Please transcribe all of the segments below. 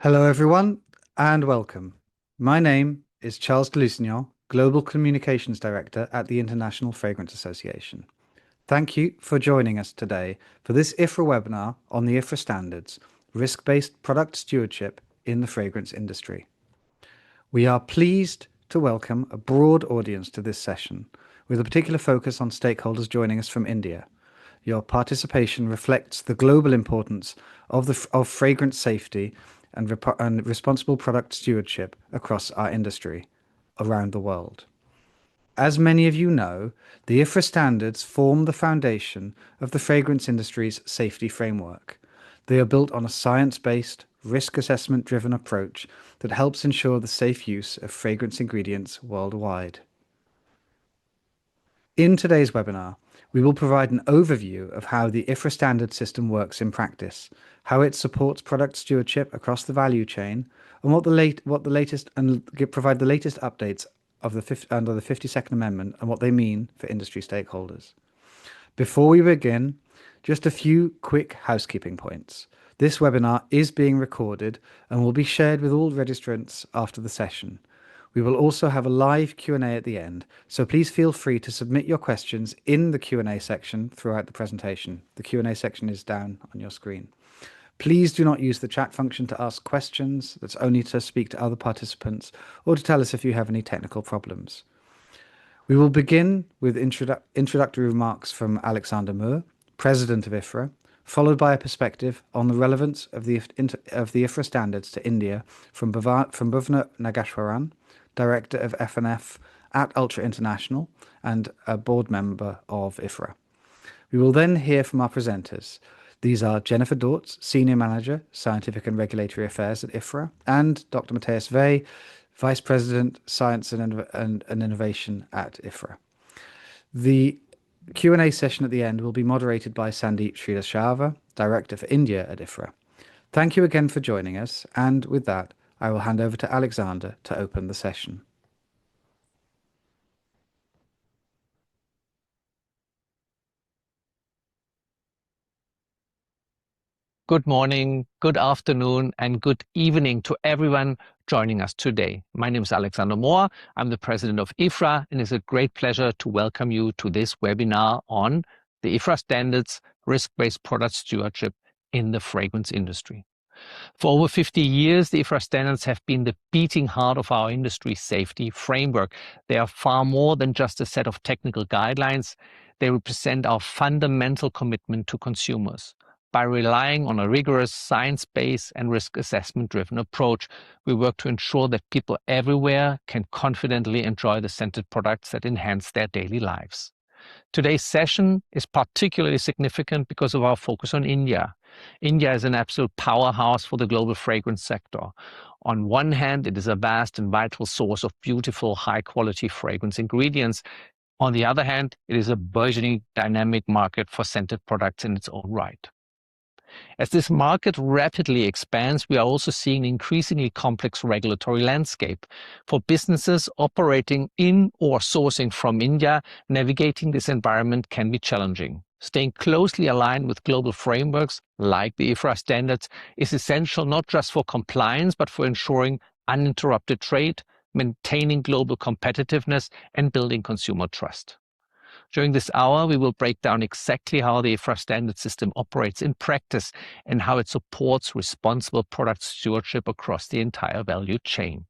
Hello, everyone, and welcome. My name is Charles de Lusignan, Global Communications Director at the International Fragrance Association. Thank you for joining us today for this IFRA webinar on the IFRA Standards, Risk-Based Product Stewardship in the Fragrance Industry. We are pleased to welcome a broad audience to this session, with a particular focus on stakeholders joining us from India. Your participation reflects the global importance of fragrance safety and responsible product stewardship across our industry around the world. As many of you know, the IFRA standards form the foundation of the fragrance industry's safety framework. They are built on a science-based, risk assessment-driven approach that helps ensure the safe use of fragrance ingredients worldwide. In today's webinar, we will provide an overview of how the IFRA standard system works in practice, how it supports product stewardship across the value chain, and provide the latest updates of under the 52nd Amendment and what they mean for industry stakeholders. Before we begin, just a few quick housekeeping points. This webinar is being recorded and will be shared with all registrants after the session. We will also have a live Q&A at the end, so please feel free to submit your questions in the Q&A section throughout the presentation. The Q&A section is down on your screen. Please do not use the chat function to ask questions. That's only to speak to other participants or to tell us if you have any technical problems. We will begin with introductory remarks from Alexander Mohr, President of IFRA, followed by a perspective on the relevance of the IFRA standards to India from Bhuvna Nageshwaran, Director of F&F at Ultra International and a board member of IFRA. We will then hear from our presenters. These are Jennifer Dorts, Senior Manager, Scientific and Regulatory Affairs at IFRA, and Dr. Matthias, Vice President, Science and Innovation at IFRA. The Q&A session at the end will be moderated by Sandeep Sridhar, Director for India at IFRA. Thank you again for joining us, and with that, I will hand over to Alexander to open the session. Good morning, good afternoon, and good evening to everyone joining us today. My name is Alexander Mohr. I'm the President of IFRA, and it's a great pleasure to welcome you to this webinar on the IFRA Standards, Risk-Based Product Stewardship in the Fragrance Industry. For over 50 years, the IFRA standards have been the beating heart of our industry safety framework. They are far more than just a set of technical guidelines. They represent our fundamental commitment to consumers. By relying on a rigorous science-based and risk assessment-driven approach, we work to ensure that people everywhere can confidently enjoy the scented products that enhance their daily lives. Today's session is particularly significant because of our focus on India. India is an absolute powerhouse for the global fragrance sector. On one hand, it is a vast and vital source of beautiful, high-quality fragrance ingredients. On the other hand, it is a burgeoning dynamic market for scented products in its own right. As this market rapidly expands, we are also seeing an increasingly complex regulatory landscape. For businesses operating in or sourcing from India, navigating this environment can be challenging. Staying closely aligned with global frameworks like the IFRA standards is essential not just for compliance, but for ensuring uninterrupted trade, maintaining global competitiveness, and building consumer trust. During this hour, we will break down exactly how the IFRA standard system operates in practice and how it supports responsible product stewardship across the entire value chain.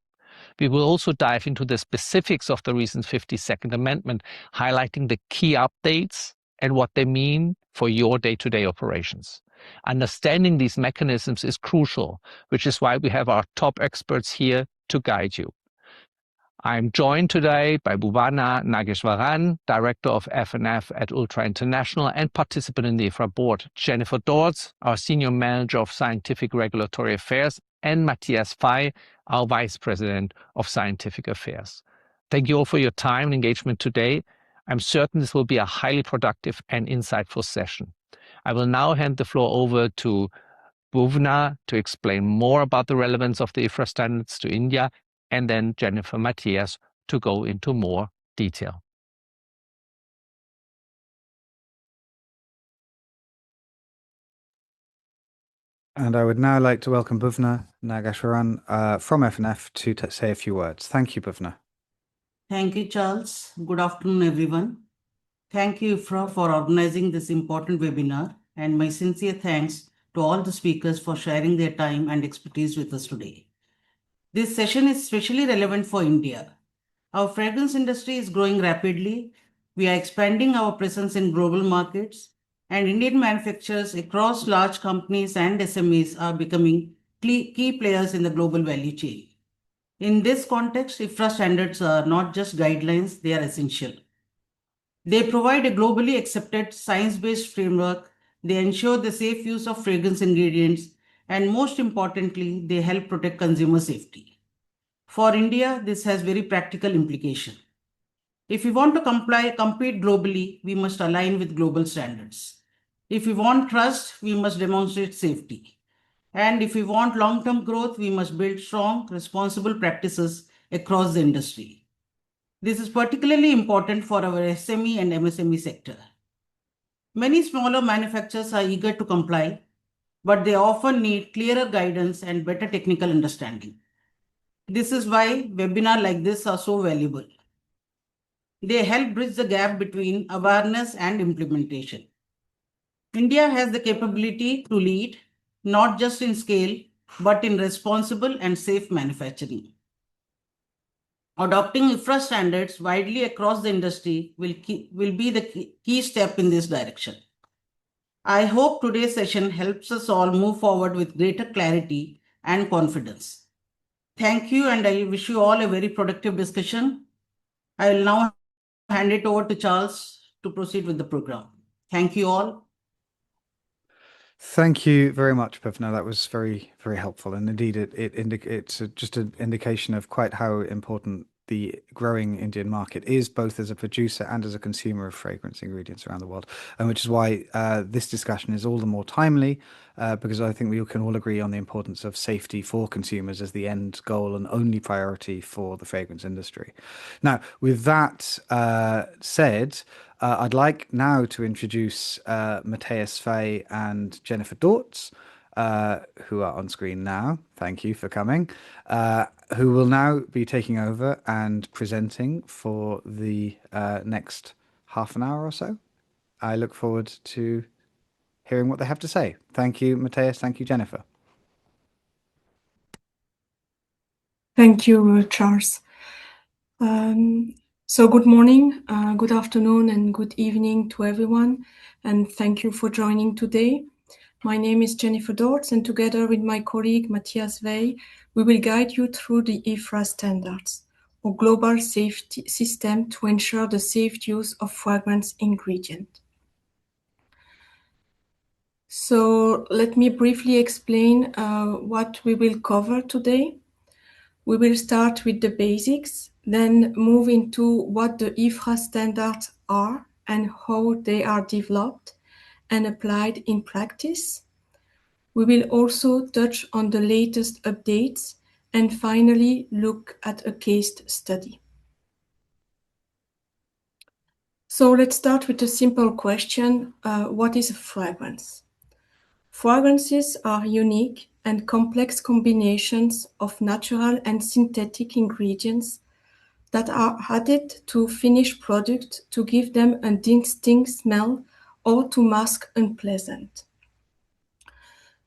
We will also dive into the specifics of the recent 52nd Amendment, highlighting the key updates and what they mean for your day-to-day operations. Understanding these mechanisms is crucial, which is why we have our top experts here to guide you. I'm joined today by Bhuvna Nageshwaran, Director of F&F at Ultra International and participant in the IFRA board, Jennifer Dorts, our Senior Manager of Scientific Regulatory Affairs, and Matthias, our Vice President of Scientific Affairs. Thank you all for your time and engagement today. I'm certain this will be a highly productive and insightful session. I will now hand the floor over to Bhuvna to explain more about the relevance of the IFRA standards to India, and then Jennifer Matthias to go into more detail. And I would now like to welcome Bhuvna Nagashwaran from FNF to say a few words. Thank you, Bhuvna. Thank you, Charles. Good afternoon, everyone. Thank you, IFRA, for organizing this important webinar, and my sincere thanks to all the speakers for sharing their time and expertise with us today. This session is especially relevant for India. Our fragrance industry is growing rapidly. We are expanding our presence in global markets, and Indian manufacturers across large companies and SMEs are becoming key players in the global value chain. In this context, IFRA standards are not just guidelines, they are essential. They provide a globally accepted science-based framework, they ensure the safe use of fragrance ingredients, and most importantly, they help protect consumer safety. For India, this has very practical implication. If we want to compete globally, we must align with global standards. If we want trust, we must demonstrate safety. And if we want long-term growth, we must build strong, responsible practices across the industry. This is particularly important for our SME and MSME sector. Many smaller manufacturers are eager to comply, but they often need clearer guidance and better technical understanding. This is why webinars like this are so valuable. They help bridge the gap between awareness and implementation. India has the capability to lead, not just in scale, but in responsible and safe manufacturing. Adopting IFRA standards widely across the industry will be the key step in this direction. I hope today's session helps us all move forward with greater clarity and confidence. Thank you, and I wish you all a very productive discussion. I will now hand it over to Charles to proceed with the program. Thank you all. Thank you very much, Bhuvna. That was very, very helpful. And indeed, it's just an indication of quite how important the growing Indian market is, both as a producer and as a consumer of fragrance ingredients around the world. And which is why this discussion is all the more timely, because I think we can all agree on the importance of safety for consumers as the end goal and only priority for the fragrance industry. Now, with that said, I'd like now to introduce Matthias Fay and Jennifer Dorts, who are on screen now. Thank you for coming. Who will now be taking over and presenting for the next half an hour or so. I look forward to hearing what they have to say. Thank you, Matthias. Thank you, Jennifer. Thank you, Charles. So good morning, good afternoon, and good evening to everyone, and thank you for joining today. My name is Jennifer Dorts, and together with my colleague Matthias, we will guide you through the IFRA Standards, a global safety system to ensure the safe use of fragrance ingredients. So let me briefly explain what we will cover today. We will start with the basics, then move into what the IFRA standards are and how they are developed and applied in practice. We will also touch on the latest updates and finally look at a case study. So let's start with a simple question. What is a fragrance? Fragrances are unique and complex combinations of natural and synthetic ingredients that are added to finished products to give them a distinct smell or to mask unpleasant.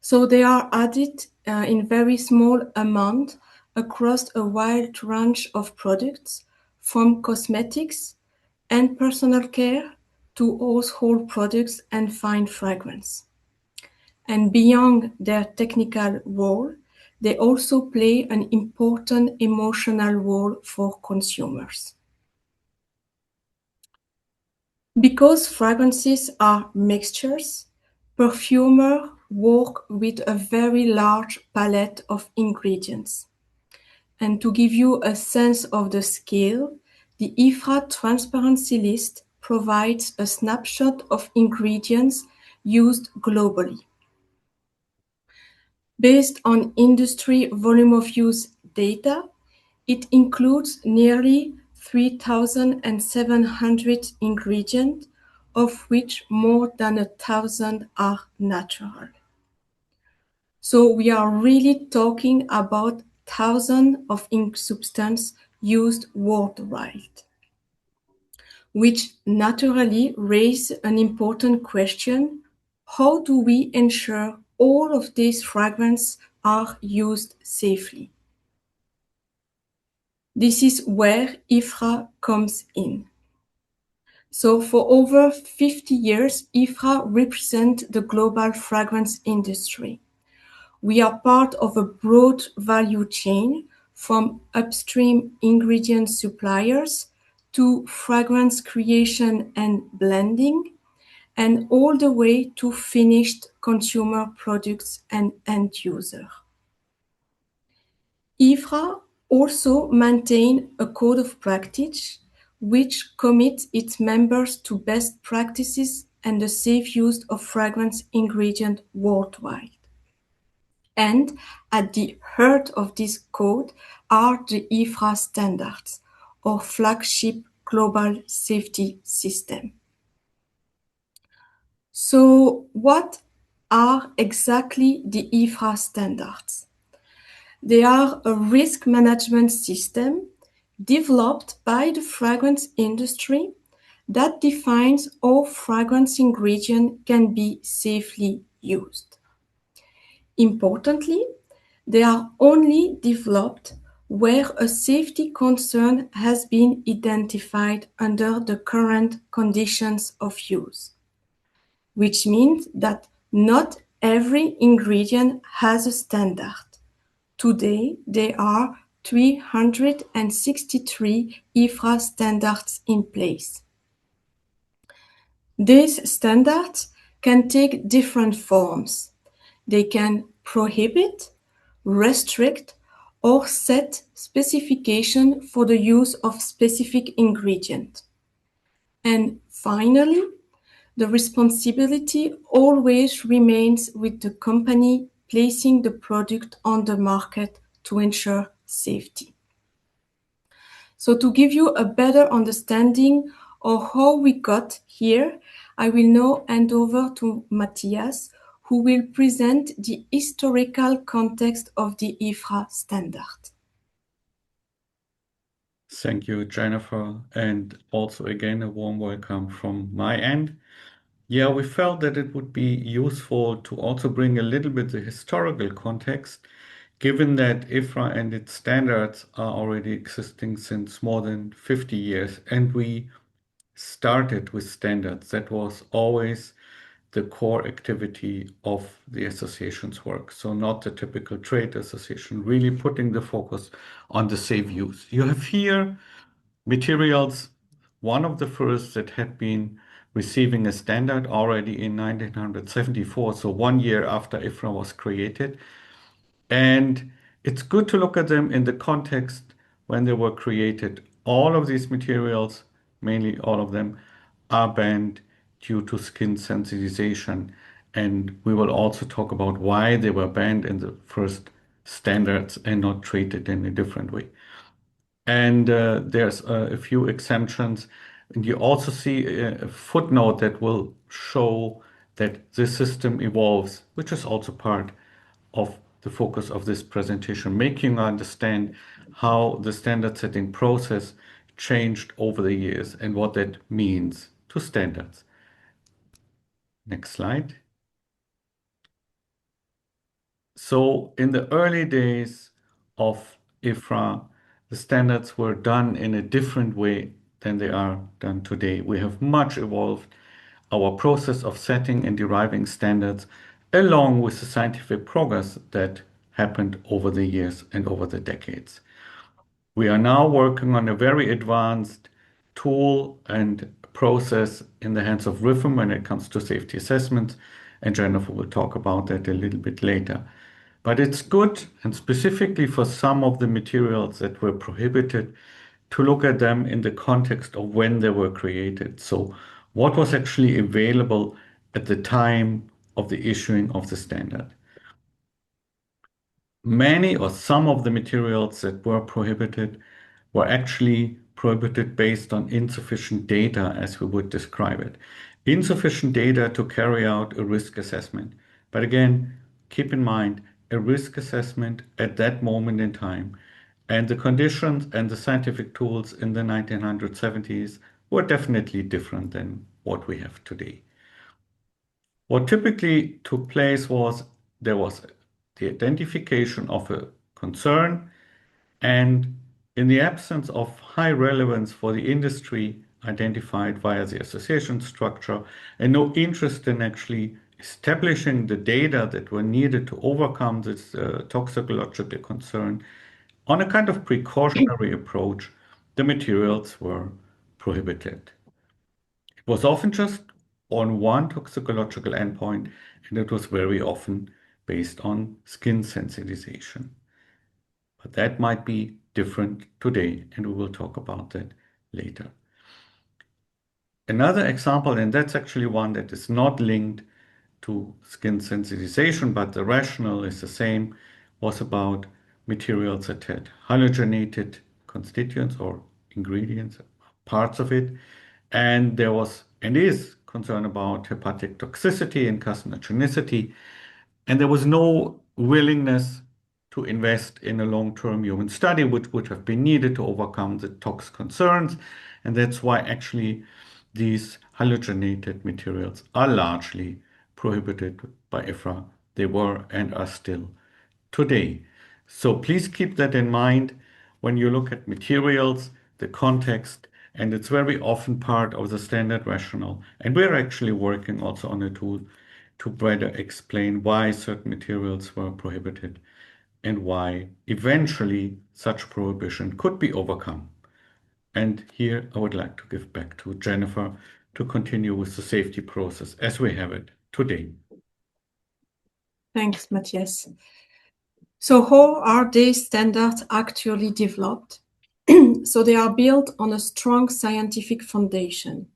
So they are added in very small amount across a wide range of products, from cosmetics and personal care to household products and fine fragrance. And beyond their technical role, they also play an important emotional role for consumers. Because fragrances are mixtures, perfumers work with a very large palette of ingredients. And to give you a sense of the scale, the IFRA Transparency List provides a snapshot of ingredients used globally. Based on industry volume of use data, it includes nearly 3,700 ingredients, of which more than 1,000 are natural. So we are really talking about thousands of ink substances used worldwide, which naturally raise an important question: how do we ensure all of these fragrances are used safely? This is where IFRA comes in. So for over 50 years, IFRA represents the global fragrance industry. We are part of a broad value chain from upstream ingredient suppliers to fragrance creation and blending, and all the way to finished consumer products and end user. IFRA also maintains a code of practice which commits its members to best practices and the safe use of fragrance ingredients worldwide. And at the heart of this code are the IFRA Standards, or flagship global safety system. So what are exactly the IFRA Standards? They are a risk management system developed by the fragrance industry that defines how fragrance ingredients can be safely used. Importantly, they are only developed where a safety concern has been identified under the current conditions of use, which means that not every ingredient has a standard. Today, there are 363 IFRA standards in place. These standards can take different forms. They can prohibit, restrict, or set specification for the use of specific ingredient. And finally, the responsibility always remains with the company placing the product on the market to ensure safety. So to give you a better understanding of how we got here, I will now hand over to Matthias, who will present the historical context of the IFRA standard. Thank you, Jennifer, and also again a warm welcome from my end. Yeah, we felt that it would be useful to also bring a little bit the historical context, given that IFRA and its standards are already existing since more than 50 years, and we started with standards. That was always the core activity of the association's work. So not the typical trade association, really putting the focus on the safe use. You have here materials, one of the first that had been receiving a standard already in 1974, so 1 year after IFRA was created. And it's good to look at them in the context when they were created. All of these materials, mainly all of them, are banned due to skin sensitization. And we will also talk about why they were banned in the first standards and not treated in a different way. And there's a few exemptions. And you also see a footnote that will show that this system evolves, which is also part of the focus of this presentation, making you understand how the standard setting process changed over the years and what that means to standards. Next slide. So in the early days of IFRA, the standards were done in a different way than they are done today. We have much evolved our process of setting and deriving standards along with the scientific progress that happened over the years and over the decades. We are now working on a very advanced tool and process in the hands of RIFM when it comes to safety assessments, and Jennifer will talk about that a little bit later. But it's good, and specifically for some of the materials that were prohibited, to look at them in the context of when they were created. So what was actually available at the time of the issuing of the standard. Many or some of the materials that were prohibited were actually prohibited based on insufficient data, as we would describe it. Insufficient data to carry out a risk assessment. But again, keep in mind, a risk assessment at that moment in time. And the conditions and the scientific tools in the 1970s were definitely different than what we have today. What typically took place was there was the identification of a concern, and in the absence of high relevance for the industry identified via the association structure and no interest in actually establishing the data that were needed to overcome this toxicological concern, on a kind of precautionary approach, the materials were prohibited. It was often just on one toxicological endpoint, and it was very often based on skin sensitization. But that might be different today, and we will talk about that later. Another example, and that's actually one that is not linked to skin sensitization, but the rationale is the same, was about materials that had halogenated constituents or ingredients, parts of it. And there was and is concern about hepatic toxicity and carcinogenicity. And there was no willingness to invest in a long-term human study, which would have been needed to overcome the tox concerns. And that's why actually these halogenated materials are largely prohibited by IFRA. They were and are still today. So please keep that in mind when you look at materials, the context, and it's very often part of the standard rationale. And we're actually working also on a tool to better explain why certain materials were prohibited and why eventually such prohibition could be overcome. And here I would like to give back to Jennifer to continue with the safety process as we have it today. Thanks, Matthias. So how are these standards actually developed? So they are built on a strong scientific foundation.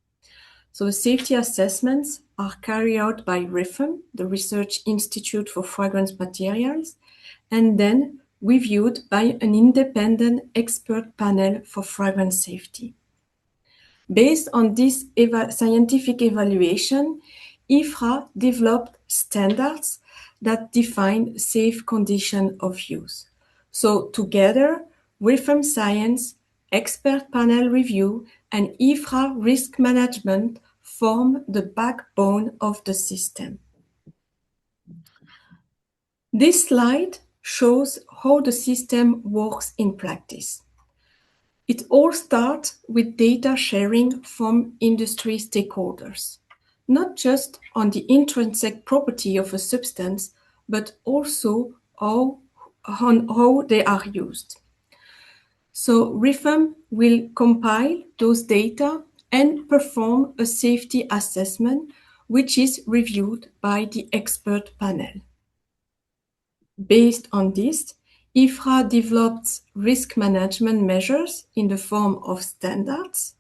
So the safety assessments are carried out by RIFM, the Research Institute for Fragrance Materials, and then reviewed by an independent expert panel for fragrance safety. Based on this scientific evaluation, IFRA developed standards that define safe condition of use. So together, RIFM Science, expert panel review, and IFRA risk management form the backbone of the system. This slide shows how the system works in practice. It all starts with data sharing from industry stakeholders, not just on the intrinsic property of a substance, but also on how they are used. So RIFM will compile those data and perform a safety assessment, which is reviewed by the expert panel. Based on this, IFRA develops risk management measures in the form of standards,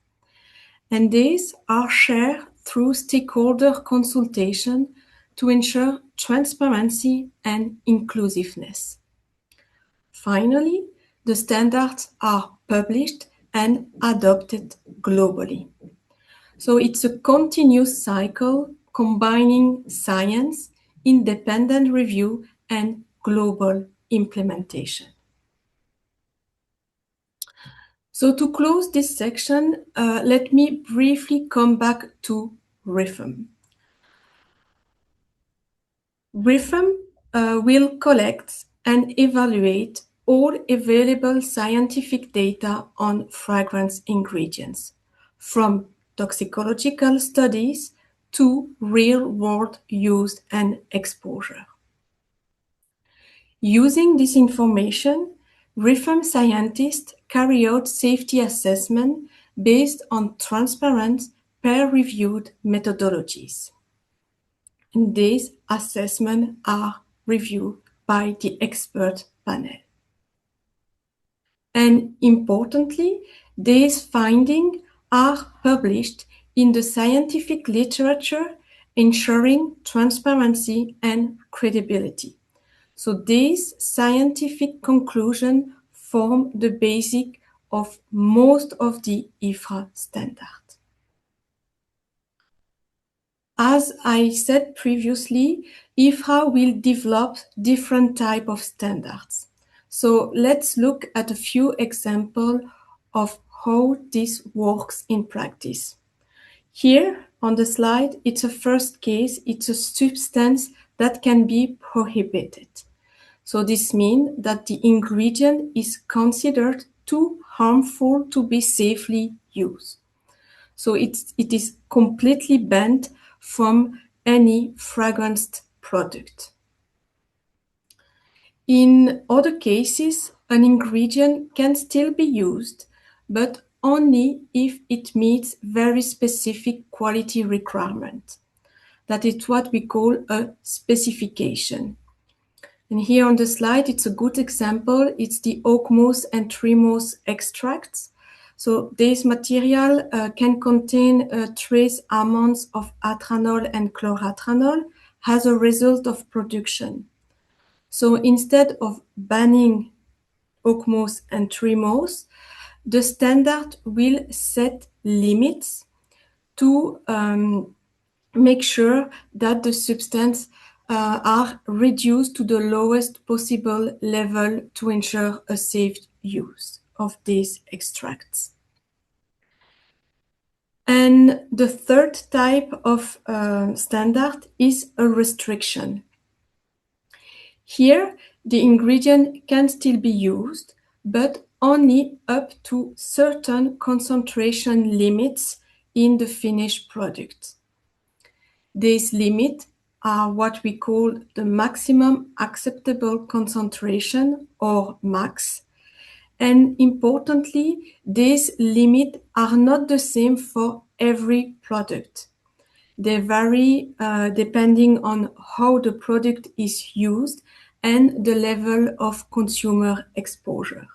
and these are shared through stakeholder consultation to ensure transparency and inclusiveness. Finally, the standards are published and adopted globally. So it's a continuous cycle combining science, independent review, and global implementation. So to close this section, let me briefly come back to RIFM. RIFM will collect and evaluate all available scientific data on fragrance ingredients, from toxicological studies to real-world use and exposure. Using this information, RIFM scientists carry out safety assessment based on transparent, peer-reviewed methodologies. And these assessments are reviewed by the expert panel. And importantly, these findings are published in the scientific literature, ensuring transparency and credibility. So these scientific conclusions form the basis of most of the IFRA standards. As I said previously, IFRA will develop different type of standards. So let's look at a few examples of how this works in practice. Here on the slide, it's a first case. It's a substance that can be prohibited. So this means that the ingredient is considered too harmful to be safely used. So it is completely banned from any fragranced product. In other cases, an ingredient can still be used, but only if it meets very specific quality requirements. That is what we call a specification. And here on the slide, it's a good example. It's the oak moss and tree moss extracts. So this material can contain trace amounts of athanol and chlorothanol as a result of production. So instead of banning oak moss and tree moss, the standard will set limits to make sure that the substance are reduced to the lowest possible level to ensure a safe use of these extracts. And the third type of standard is a restriction. Here, the ingredient can still be used, but only up to certain concentration limits in the finished product. These limits are what we call the maximum acceptable concentration, or MAX. And importantly, these limits are not the same for every product. They vary depending on how the product is used and the level of consumer exposure.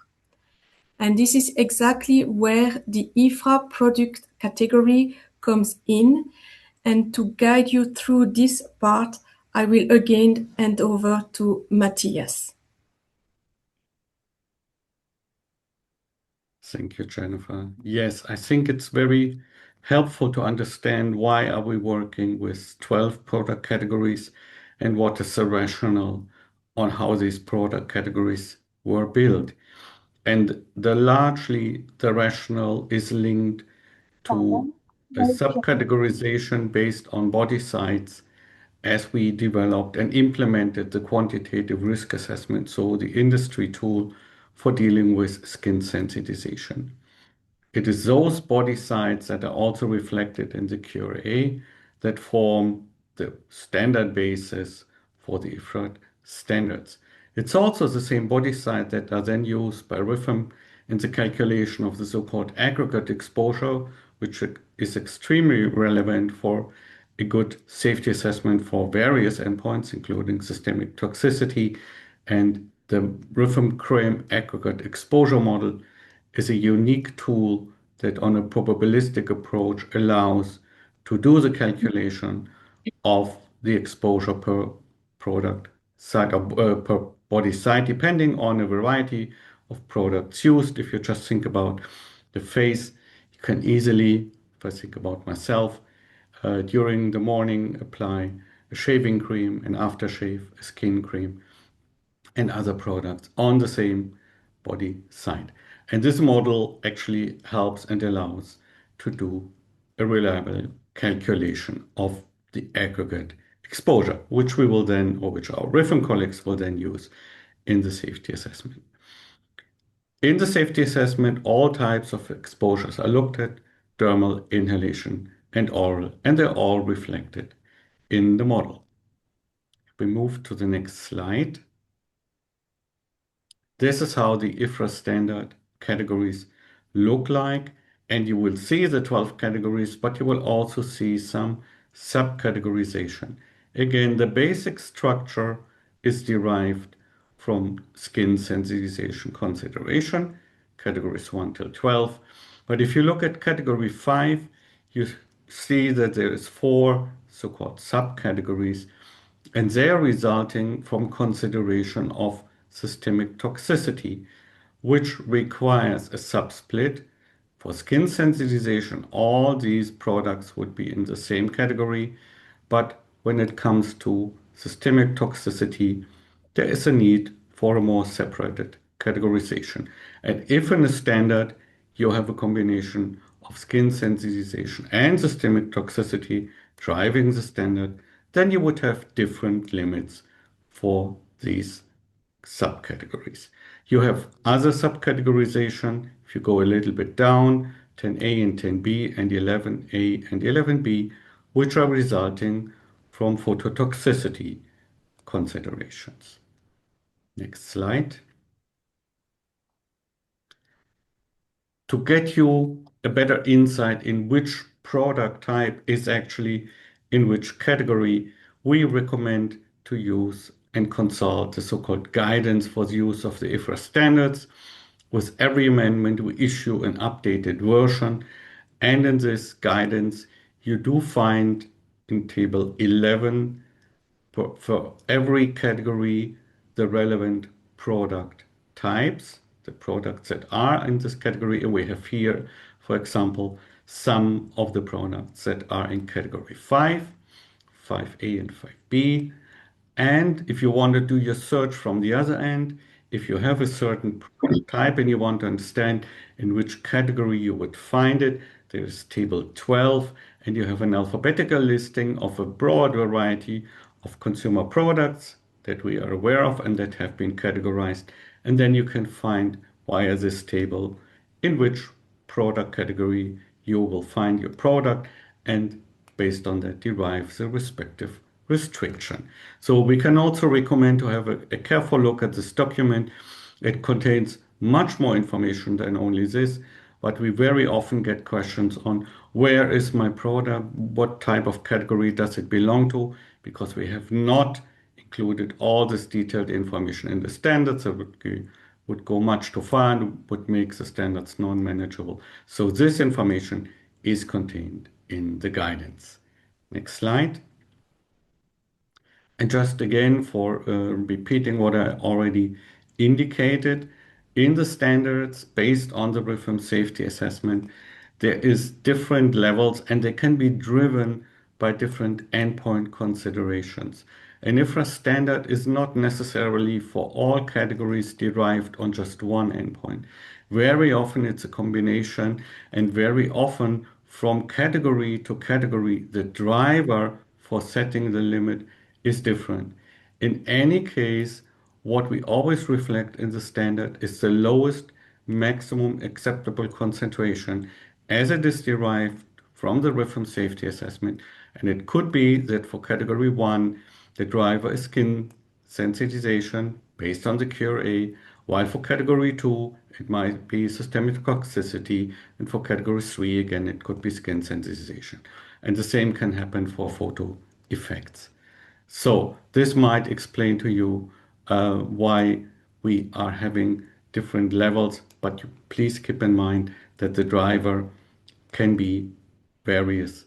And this is exactly where the IFRA product category comes in. And to guide you through this part, I will again hand over to Matthias. Thank you, Jennifer. Yes, I think it's very helpful to understand why are we working with 12 product categories and what is the rationale on how these product categories were built. And largely the rationale is linked to a subcategorization based on body sites as we developed and implemented the quantitative risk assessment, so the industry tool for dealing with skin sensitization. It is those body sites that are also reflected in the QRA that form the standard basis for the IFRA standards. It's also the same body site that are then used by RIFM in the calculation of the so-called aggregate exposure, which is extremely relevant for a good safety assessment for various endpoints, including systemic toxicity. And the RIFM CREAM aggregate exposure model is a unique tool that on a probabilistic approach allows to do the calculation of the exposure per product site or per body site, depending on a variety of products used. If you just think about the face, you can easily, if I think about myself, during the morning apply a shaving cream, an aftershave, a skin cream, and other products on the same body site. And this model actually helps and allows to do a reliable calculation of the aggregate exposure, which we will then, or which our RIFM colleagues will then use in the safety assessment. In the safety assessment, all types of exposures are looked at: dermal, inhalation, and oral, and they're all reflected in the model. If we move to the next slide, this is how the IFRA standard categories look like, and you will see the 12 categories, but you will also see some subcategorization. Again, the basic structure is derived from skin sensitization consideration, categories 1 till 12. But if you look at category 5, you see that there is 4 so-called subcategories, and they are resulting from consideration of systemic toxicity, which requires a subsplit. For skin sensitization, all these products would be in the same category. but when it comes to systemic toxicity, there is a need for a more separated categorization. And if in a standard you have a combination of skin sensitization and systemic toxicity driving the standard, then you would have different limits for these subcategories. You have other subcategorization. If you go a little bit down, 10A and 10B and 11A and 11B, which are resulting from phototoxicity considerations. Next slide. To get you a better insight in which product type is actually in which category, we recommend to use and consult the so-called guidance for the use of the IFRA standards. With every amendment, we issue an updated version. And in this guidance, you do find in table 11 for every category the relevant product types, the products that are in this category. And we have here, for example, some of the products that are in category 5, 5A and 5B. And if you want to do your search from the other end, if you have a certain product type and you want to understand in which category you would find it, there's table 12, and you have an alphabetical listing of a broad variety of consumer products that we are aware of and that have been categorized. And then you can find via this table in which product category you will find your product, and based on that derive the respective restriction. So we can also recommend to have a careful look at this document. It contains much more information than only this, but we very often get questions on where is my product, what type of category does it belong to, because we have not included all this detailed information in the standards. It would go much too far and would make the standards non-manageable. So this information is contained in the guidance. Next slide. And just again, for repeating what I already indicated, in the standards based on the RIFM safety assessment, there is different levels and they can be driven by different endpoint considerations. An IFRA standard is not necessarily for all categories derived on just one endpoint. Very often it's a combination, and very often from category to category, the driver for setting the limit is different. In any case, what we always reflect in the standard is the lowest maximum acceptable concentration as it is derived from the RIFM safety assessment. And it could be that for category 1, the driver is skin sensitization based on the QRA, while for category 2, it might be systemic toxicity, and for category 3, again, it could be skin sensitization. And the same can happen for photo effects. So this might explain to you why we are having different levels, but please keep in mind that the driver can be various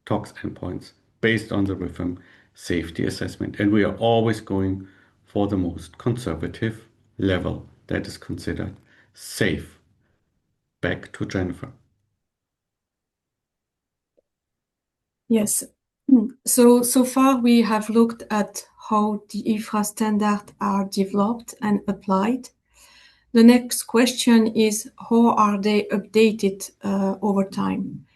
tox endpoints based on the RIFM safety assessment. And we are always going for the most conservative level that is considered safe. Back to Jennifer. Yes. So far we have looked at how the IFRA standards are developed and applied. The next question is, how are they updated over time?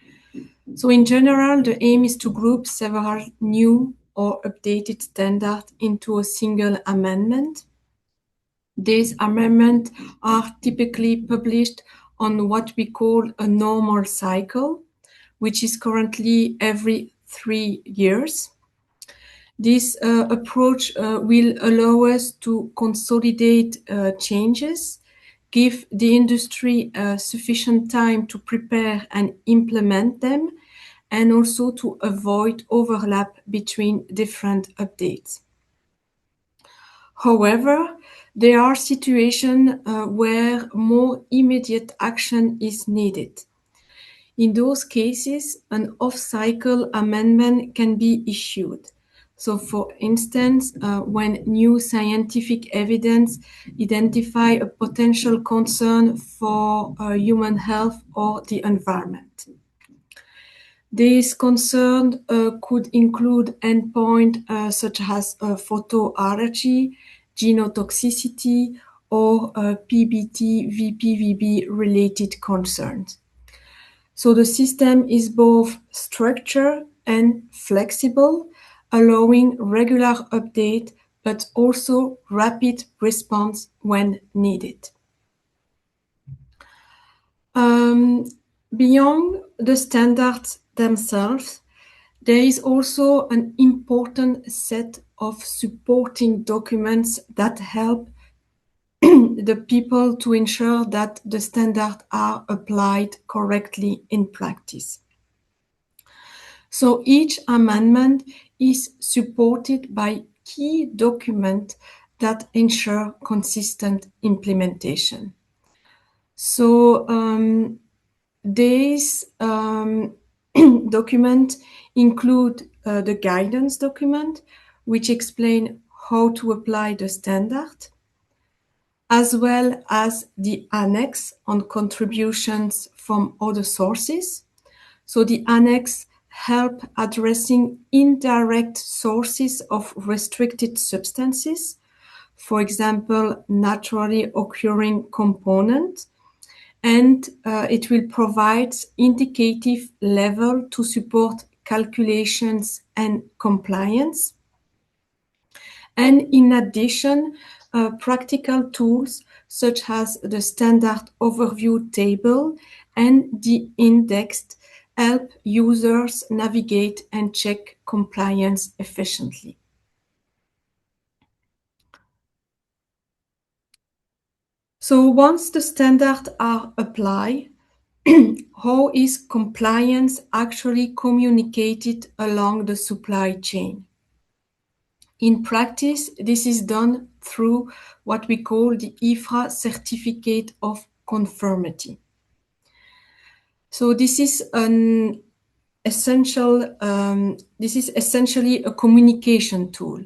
So in general, the aim is to group several new or updated standards into a single amendment. These amendments are typically published on what we call a normal cycle, which is currently every 3 years. This approach will allow us to consolidate changes, give the industry sufficient time to prepare and implement them, and also to avoid overlap between different updates. However, there are situations where more immediate action is needed. In those cases, an off-cycle amendment can be issued. So, for instance, when new scientific evidence identify a potential concern for human health or the environment. These concerns could include endpoints such as photo allergy, genotoxicity, or PBT, VPVB related concerns. So the system is both structured and flexible, allowing regular update, but also rapid response when needed. Beyond the standards themselves, there is also an important set of supporting documents that help the people to ensure that the standards are applied correctly in practice. So each amendment is supported by key documents that ensure consistent implementation. So these documents include the guidance document, which explain how to apply the standard, as well as the annex on contributions from other sources. So the annex help addressing indirect sources of restricted substances, for example, naturally occurring components, and it will provide indicative level to support calculations and compliance. And in addition, practical tools such as the standard overview table and the indexed help users navigate and check compliance efficiently. So once the standards are applied, how is compliance actually communicated along the supply chain? In practice, this is done through what we call the IFRA Certificate of Conformity. So this is essentially a communication tool,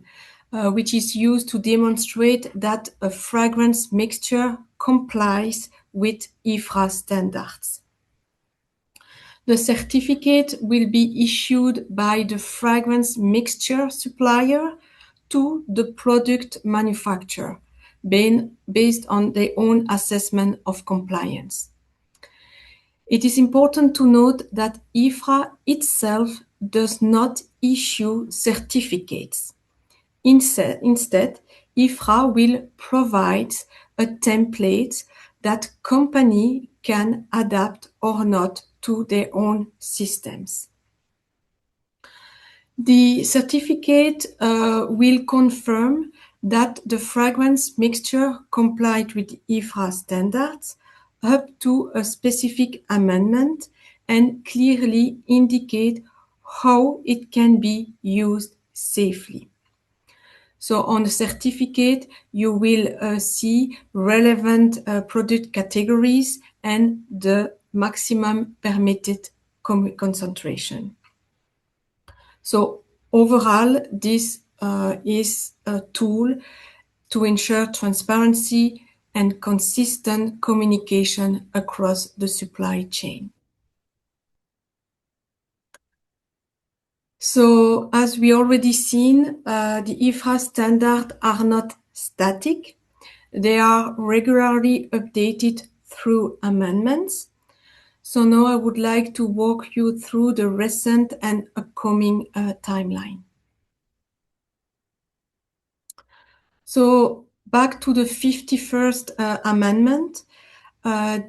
which is used to demonstrate that a fragrance mixture complies with IFRA standards. The certificate will be issued by the fragrance mixture supplier to the product manufacturer, based on their own assessment of compliance. It is important to note that IFRA itself does not issue certificates. Instead, IFRA will provide a template that company can adapt or not to their own systems. The certificate will confirm that the fragrance mixture complied with IFRA standards up to a specific amendment and clearly indicate how it can be used safely. So on the certificate, you will see relevant product categories and the maximum permitted concentration. So overall, this is a tool to ensure transparency and consistent communication across the supply chain. So as we already seen, the IFRA standards are not static. They are regularly updated through amendments. So now I would like to walk you through the recent and upcoming timeline. So back to the 51st amendment.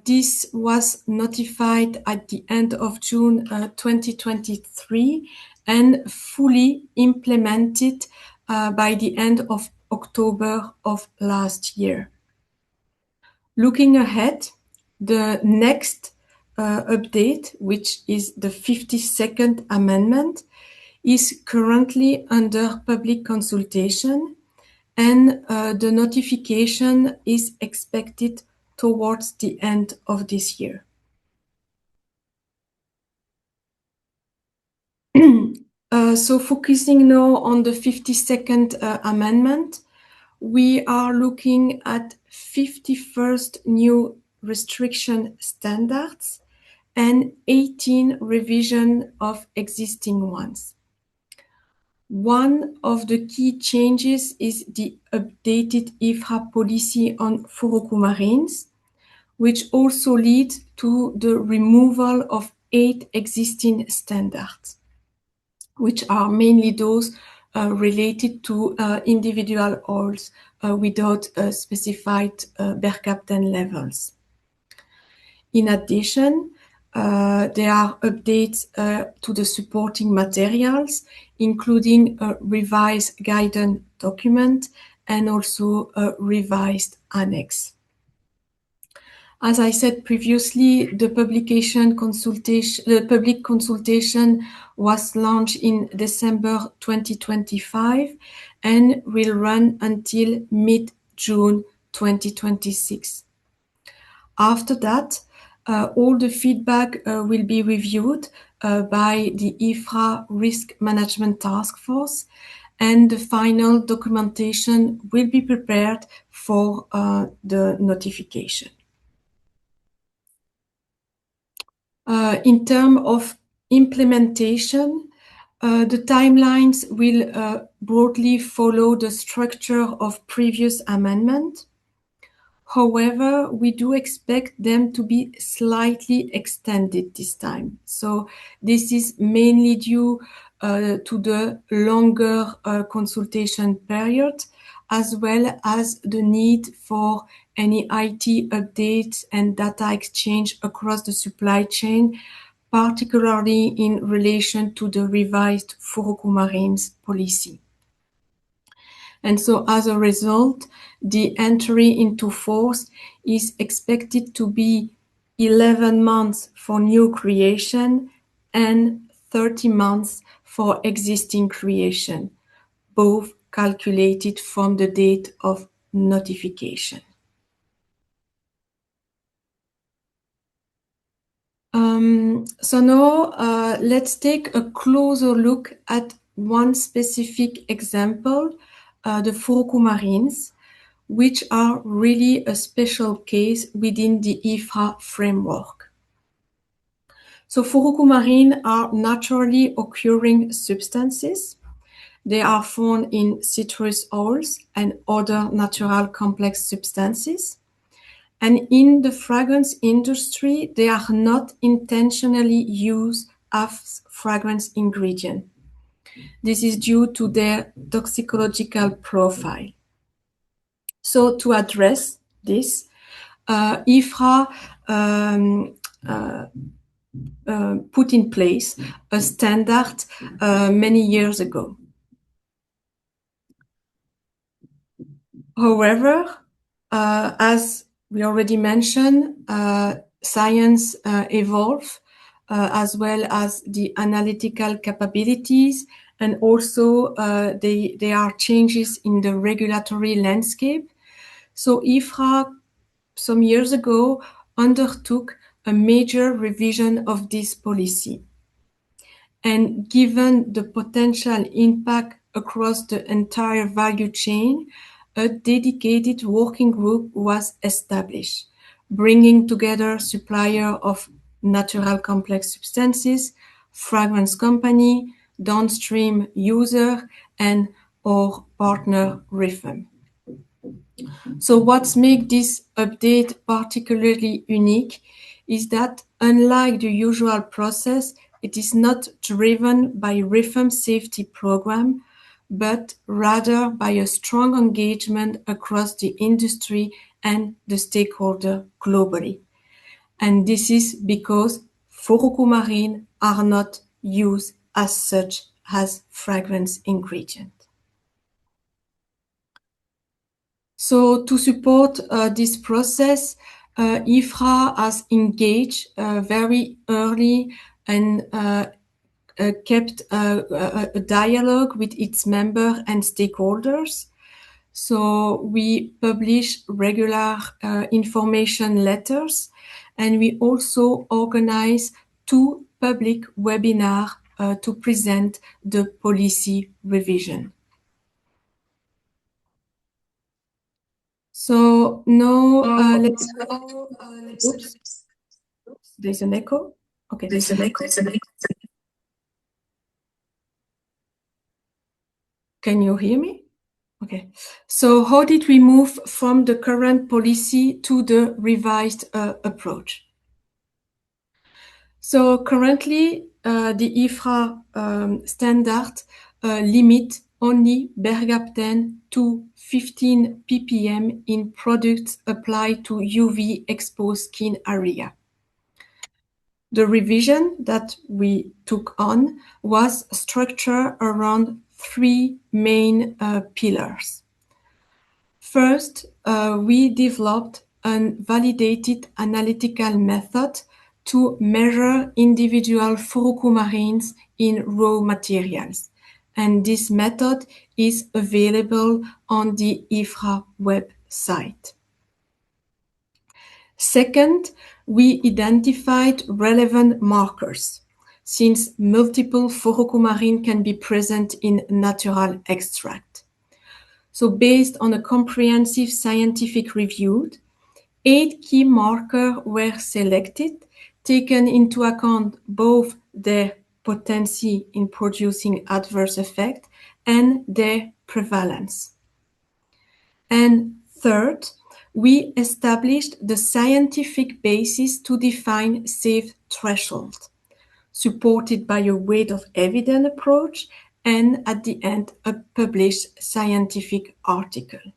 This was notified at the end of June 2023 and fully implemented by the end of October of last year. Looking ahead, the next update, which is the 52nd amendment, is currently under public consultation, and the notification is expected towards the end of this year. So focusing now on the 52nd amendment, we are looking at 51st new restriction standards and 18 revision of existing ones. One of the key changes is the updated IFRA policy on fluorocumarines, which also leads to the removal of 8 existing standards, which are mainly those related to individual oils without specified mercaptan levels. In addition, there are updates to the supporting materials, including a revised guidance document and also a revised annex. As I said previously, the public consultation was launched in December 2025 and will run until mid-June 2026. After that, all the feedback will be reviewed by the IFRA Risk Management Task Force, and the final documentation will be prepared for the notification. In terms of implementation, the timelines will broadly follow the structure of previous amendment. However, we do expect them to be slightly extended this time. So this is mainly due to the longer consultation period, as well as the need for any IT updates and data exchange across the supply chain, particularly in relation to the revised fluorocumarines policy. And so as a result, the entry into force is expected to be 11 months for new creation and 30 months for existing creation, both calculated from the date of notification. So now let's take a closer look at one specific example, the fluorocumarines, which are really a special case within the IFRA framework. So fluorocumarines are naturally occurring substances. They are found in citrus oils and other natural complex substances. And in the fragrance industry, they are not intentionally used as fragrance ingredient. This is due to their toxicological profile. So to address this, IFRA put in place a standard many years ago. However, as we already mentioned, science evolve as well as the analytical capabilities, and also there are changes in the regulatory landscape. So IFRA some years ago undertook a major revision of this policy. And given the potential impact across the entire value chain, a dedicated working group was established, bringing together suppliers of natural complex substances, fragrance company, downstream user, and our partner RIFM. So what makes this update particularly unique is that, unlike the usual process, it is not driven by RIFM safety program, but rather by a strong engagement across the industry and the stakeholder globally. And this is because fluorocumarines are not used as such as fragrance ingredient. So to support this process, IFRA has engaged very early and kept a dialogue with its members and stakeholders. So we publish regular information letters, and we also organize 2 public webinars to present the policy revision. So now let's. Oops, there's an echo. Okay. Can you hear me? Okay. So how did we move from the current policy to the revised approach? So currently, the IFRA standard limit only bergaptan to 15 ppm in products applied to UV exposed skin area. The revision that we took on was structured around three main pillars. First, we developed a validated analytical method to measure individual fluorocoumarins in raw materials. And this method is available on the IFRA website. Second, we identified relevant markers, since multiple fluorocoumarins can be present in natural extract. So based on a comprehensive scientific review, 8 key markers were selected, taken into account both their potency in producing adverse effect and their prevalence. And third, we established the scientific basis to define safe threshold, supported by a weight of evidence approach and at the end, a published scientific article.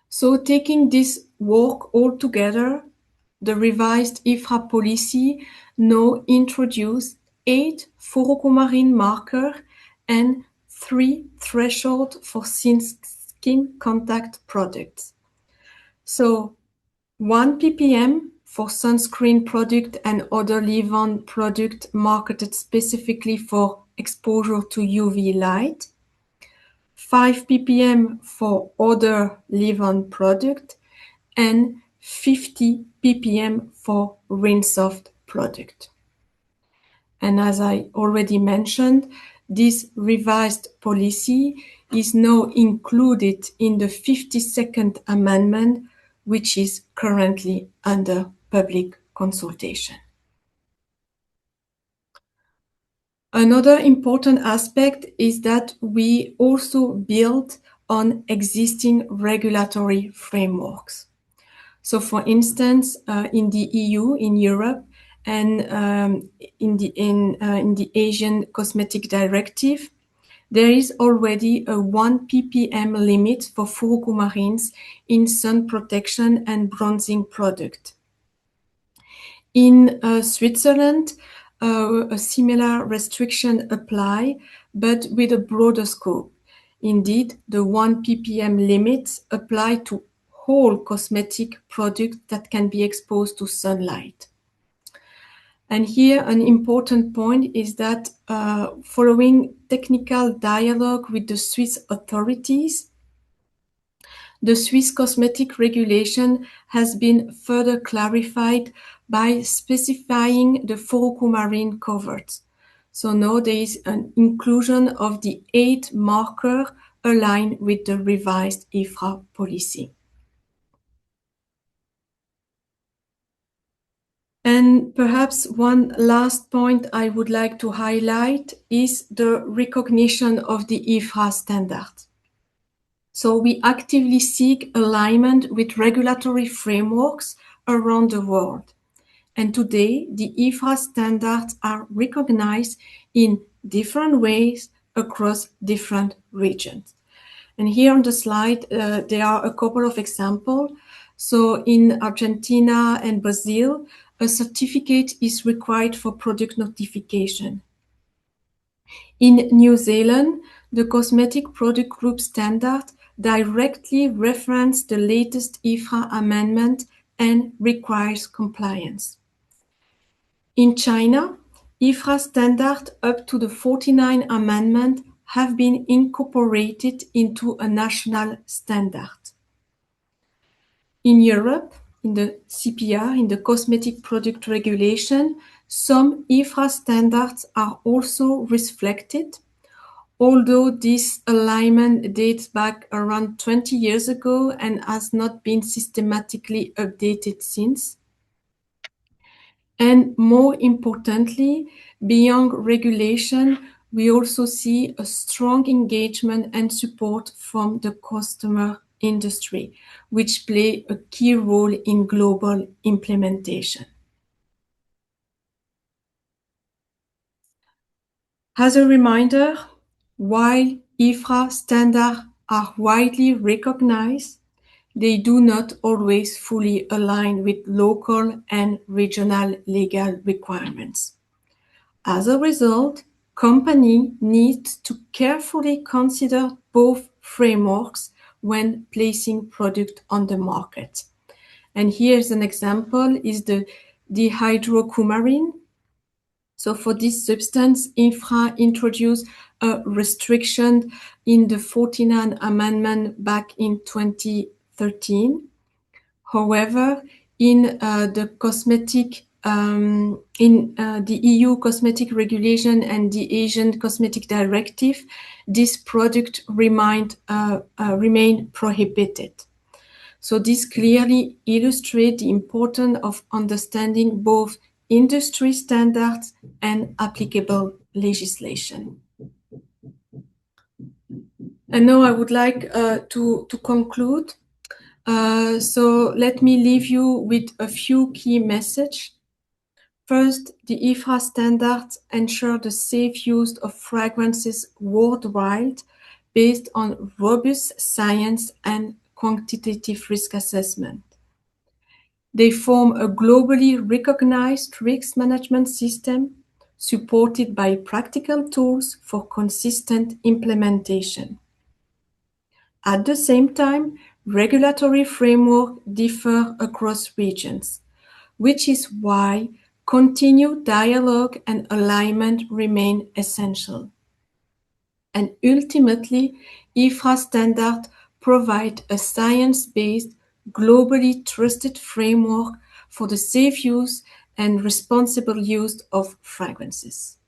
So taking this work all together, the revised IFRA policy now introduced 8 fluorocoumarin markers and 3 thresholds for skin contact products. So 1 ppm for sunscreen product and other leave-on product marketed specifically for exposure to UV light, 5 ppm for other leave-on product, and 50 ppm for rinse-off product. And as I already mentioned, this revised policy is now included in the 52nd amendment, which is currently under public consultation. Another important aspect is that we also build on existing regulatory frameworks. So for instance, in the EU, in Europe, and in the Asian Cosmetic Directive, there is already a 1 ppm limit for fluorocoumarins in sun protection and bronzing product. In Switzerland, a similar restriction apply, but with a broader scope. Indeed, the 1 ppm limit apply to whole cosmetic product that can be exposed to sunlight. And here an important point is that following technical dialogue with the Swiss authorities, the Swiss cosmetic regulation has been further clarified by specifying the fluorocoumarin covered. So now there is an inclusion of the 8 markers aligned with the revised IFRA policy. And perhaps one last point I would like to highlight is the recognition of the IFRA standard. So we actively seek alignment with regulatory frameworks around the world. And today, the IFRA standards are recognized in different ways across different regions. And here on the slide, there are a couple of examples. So in Argentina and Brazil, a certificate is required for product notification. In New Zealand, the Cosmetic Product Group Standard directly references the latest IFRA amendment and requires compliance. In China, IFRA standard up to the 49th amendment have been incorporated into a national standard. In Europe, in the CPR, in the Cosmetic Product Regulation, some IFRA standards are also reflected, although this alignment dates back around 20 years ago and has not been systematically updated since. And more importantly, beyond regulation, we also see a strong engagement and support from the customer industry, which play a key role in global implementation. As a reminder, while IFRA standards are widely recognized, they do not always fully align with local and regional legal requirements. As a result, companies need to carefully consider both frameworks when placing product on the market. And here's an example is the dihydrocoumarine. So for this substance, IFRA introduced a restriction in the 49th Amendment back in 2013. However, in the EU cosmetic regulation and the Asian cosmetic directive, this product remain prohibited. So this clearly illustrates the importance of understanding both industry standards and applicable legislation. And now I would like to conclude. So let me leave you with a few key messages. First, the IFRA standards ensure the safe use of fragrances worldwide based on robust science and quantitative risk assessment. They form a globally recognized risk management system supported by practical tools for consistent implementation. At the same time, regulatory frameworks differ across regions, which is why continued dialogue and alignment remain essential. And ultimately, IFRA standards provide a science-based, globally trusted framework for the safe use and responsible use of fragrances.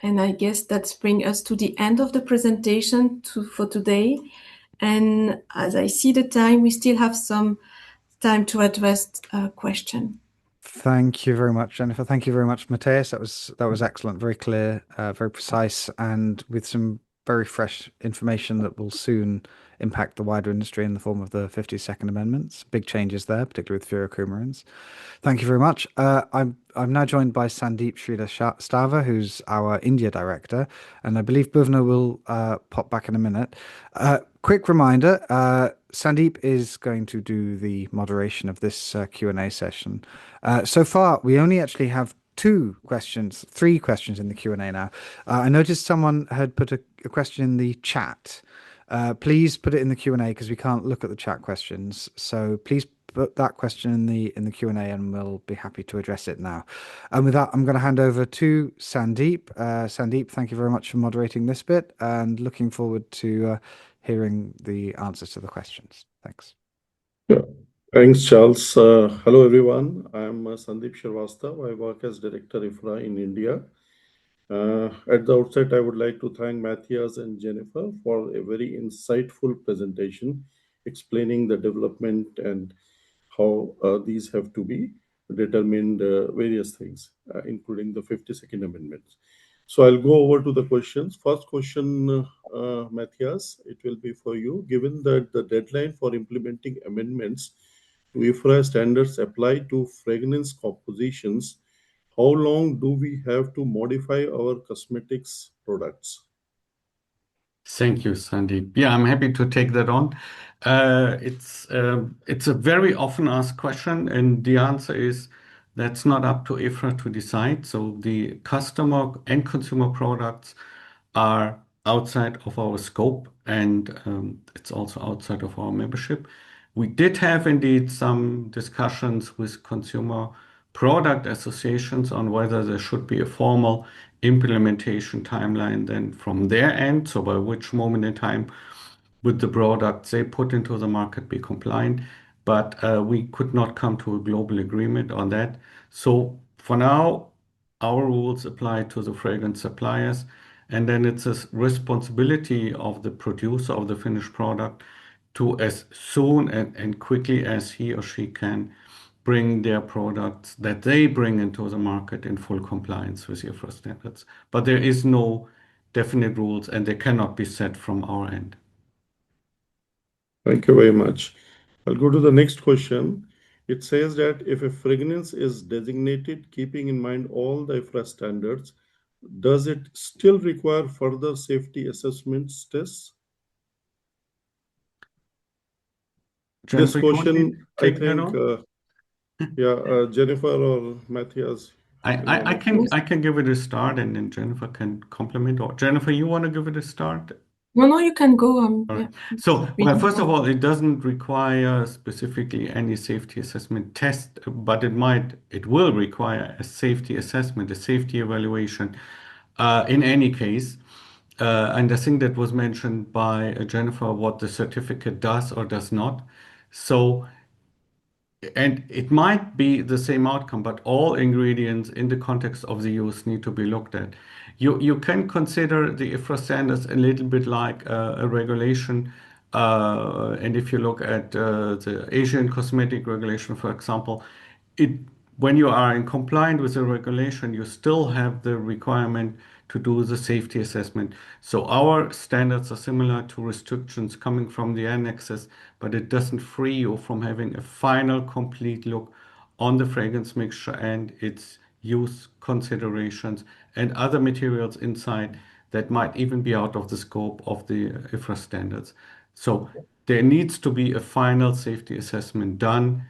And I guess that brings us to the end of the presentation for today. And as I see the time, we still have some time to address a question. Thank you very much, Jennifer. Thank you very much, Matthias. That was excellent, very clear, very precise, and with some very fresh information that will soon impact the wider industry in the form of the 52nd amendments. Big changes there, particularly with fluorocoumarins. Thank you very much. I'm now joined by Sandeep Srivastava, who's our India director, and I believe Bhuvna will pop back in a minute. Quick reminder, Sandeep is going to do the moderation of this Q&A session. So far, we only actually have three questions in the Q&A now. I noticed someone had put a question in the chat. Please put it in the Q&A because we can't look at the chat questions. So please put that question in the Q&A and we'll be happy to address it now. And with that, I'm going to hand over to Sandeep. Sandeep, thank you very much for moderating this bit and looking forward to hearing the answers to the questions. Thanks. Yeah. Thanks, Charles. Hello, everyone. I'm Sandeep Srivastava. I work as Director IFRA in India. At the outset, I would like to thank Matthias and Jennifer for a very insightful presentation explaining the development and how these have to be determined various things, including the 52nd Amendment. So I'll go over to the questions. First question, Matthias, it will be for you. Given that the deadline for implementing amendments to IFRA standards apply to fragrance compositions, how long do we have to modify our cosmetics products? Thank you, Sandeep. Yeah, I'm happy to take that on. It's a very often asked question, and the answer is that's not up to IFRA to decide. So the customer and consumer products are outside of our scope, and it's also outside of our membership. We did have indeed some discussions with consumer product associations on whether there should be a formal implementation timeline then from their end. So by which moment in time would the products they put into the market be compliant? But we could not come to a global agreement on that. So for now, our rules apply to the fragrance suppliers, and then it's a responsibility of the producer of the finished product to, as soon and quickly as he or she can, bring their products that they bring into the market in full compliance with IFRA standards. But there is no definite rules and they cannot be set from our end. Thank you very much. I'll go to the next question. It says that if a fragrance is designated keeping in mind all the IFRA standards, does it still require further safety assessments tests? This Jennifer, you want to question, I take that think, on? Jennifer or Matthias, I can give it a start and then Jennifer can complement. Or Jennifer, you want to give it a start? No, you can go. All Yeah. right. So, well, first of all, it doesn't require specifically any safety assessment test, but it will require a safety assessment, a safety evaluation, in any case. And I think that was mentioned by Jennifer, what the certificate does or does not. So, and it might be the same outcome, but all ingredients in the context of the use need to be looked at. You can consider the IFRA standards a little bit like a regulation. And if you look at the Asian cosmetic regulation, for example, it when you are in compliant with the regulation, you still have the requirement to do the safety assessment. So our standards are similar to restrictions coming from the annexes, but it doesn't free you from having a final complete look on the fragrance mixture and its use considerations and other materials inside that might even be out of the scope of the IFRA standards. So there needs to be a final safety assessment done.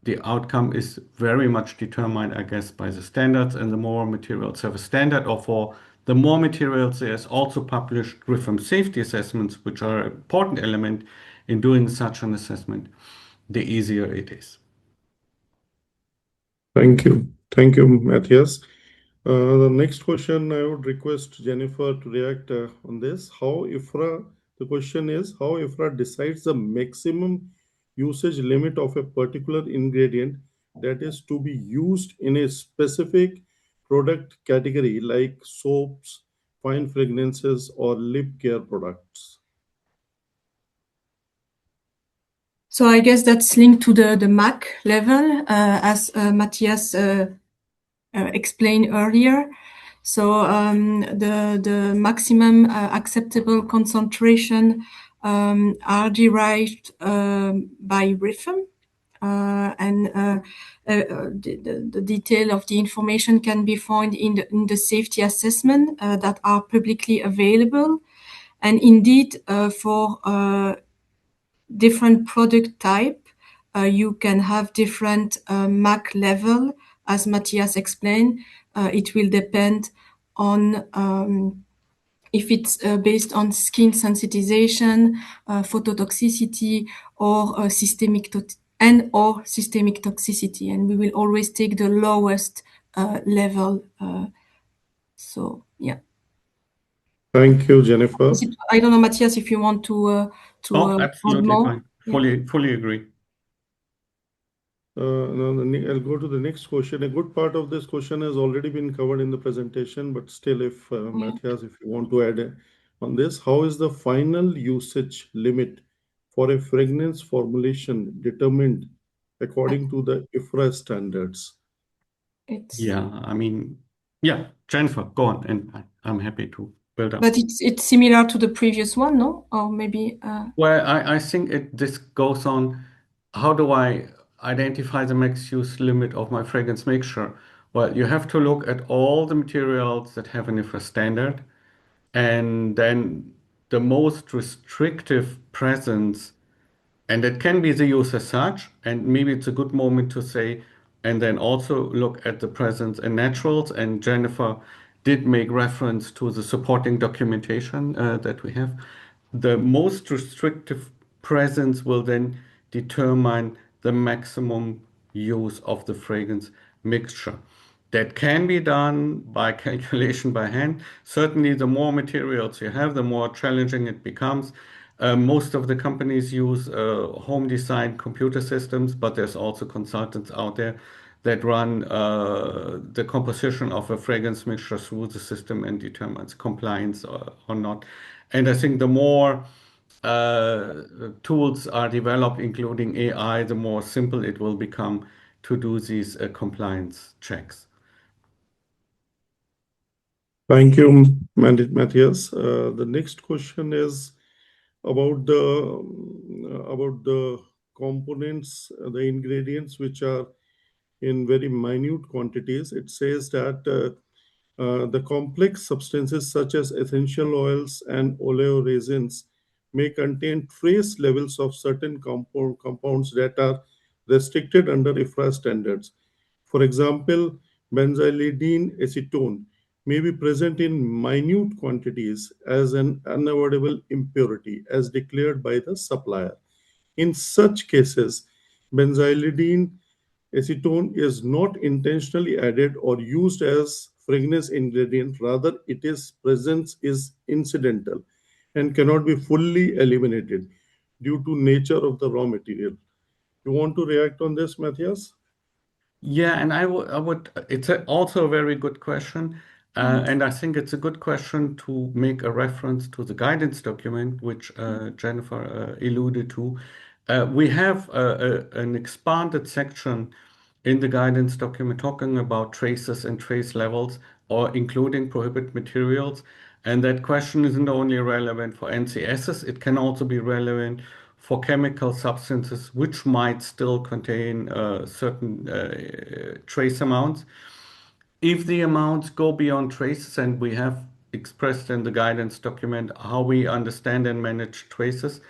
The outcome is very much determined, I guess, by the standards, and the more materials have a standard, or for the more materials, there's also published rhythm safety assessments, which are an important element in doing such an assessment, the easier it is. Thank you. Thank you, Matthias. The next question, I would request Jennifer to react on this. The question is how IFRA decides the maximum usage limit of a particular ingredient that is to be used in a specific product category like soaps, fine fragrances, or lip care products. So I guess that's linked to the MAC level, as Matthias explained earlier. So the maximum acceptable concentration are derived by rhythm, and the detail of the information can be found in the safety assessment that are publicly available. And indeed, for different product type, you can have different MAC level. As Matthias explained, it will depend on if it's based on skin sensitization, phototoxicity, or systemic toxicity, and we will always take the lowest level. So yeah. Thank you, Jennifer. I don't know, Matthias, if you want to absolutely add more. Fine. Fully agree. I'll go to the next question. A good part of this question has already been covered in the presentation, but still, if Matthias, if you want to add on this, how is the final usage limit for a fragrance formulation determined according to the IFRA standards? Jennifer, go on, and I'm happy to build up. But it's similar to the previous one, no? Or maybe. Well, I think this goes on. How do I identify the max use limit of my fragrance mixture? Well, you have to look at all the materials that have an IFRA standard, and then the most restrictive presence, and it can be the use as such, and maybe it's a good moment to say, and then also look at the presence and naturals. And Jennifer did make reference to the supporting documentation that we have. The most restrictive presence will then determine the maximum use of the fragrance mixture. That can be done by calculation by hand. Certainly, the more materials you have, the more challenging it becomes. Most of the companies use home design computer systems, but there's also consultants out there that run the composition of a fragrance mixture through the system and determines compliance or not. And I think the more tools are developed, including AI, the more simple it will become to do these compliance checks. Thank you, Matthias. The next question is about the components, the ingredients which are in very minute quantities. It says that the complex substances such as essential oils and oleoresins may contain trace levels of certain compounds that are restricted under IFRA standards. For example, benzylidene acetone may be present in minute quantities as an unavoidable impurity as declared by the supplier. In such cases, benzylidene acetone is not intentionally added or used as fragrance ingredient. Rather, its presence is incidental and cannot be fully eliminated due to nature of the raw material. You want to react on this, Matthias? Yeah, and it's also a very good question. And I think it's a good question to make a reference to the guidance document, which Jennifer alluded to. We have an expanded section in the guidance document talking about traces and trace levels, or including prohibited materials. And that question isn't only relevant for NCSs, it can also be relevant for chemical substances which might still contain certain trace amounts. If the amounts go beyond traces, and we have expressed in the guidance document how we understand and manage traces,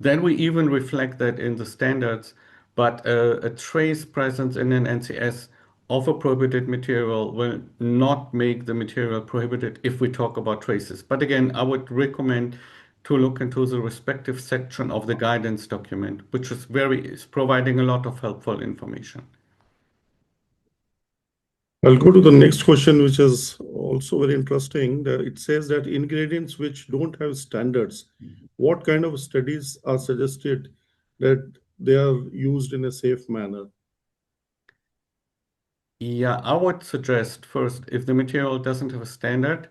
then we even reflect that in the standards. But a trace presence in an NCS of a prohibited material will not make the material prohibited if we talk about traces. But again, I would recommend to look into the respective section of the guidance document, which is providing a lot of helpful information. I'll go to the next question, which is also very interesting. It says that ingredients which don't have standards, what kind of studies are suggested that they are used in a safe manner? Yeah, I would suggest first, if the material doesn't have a standard,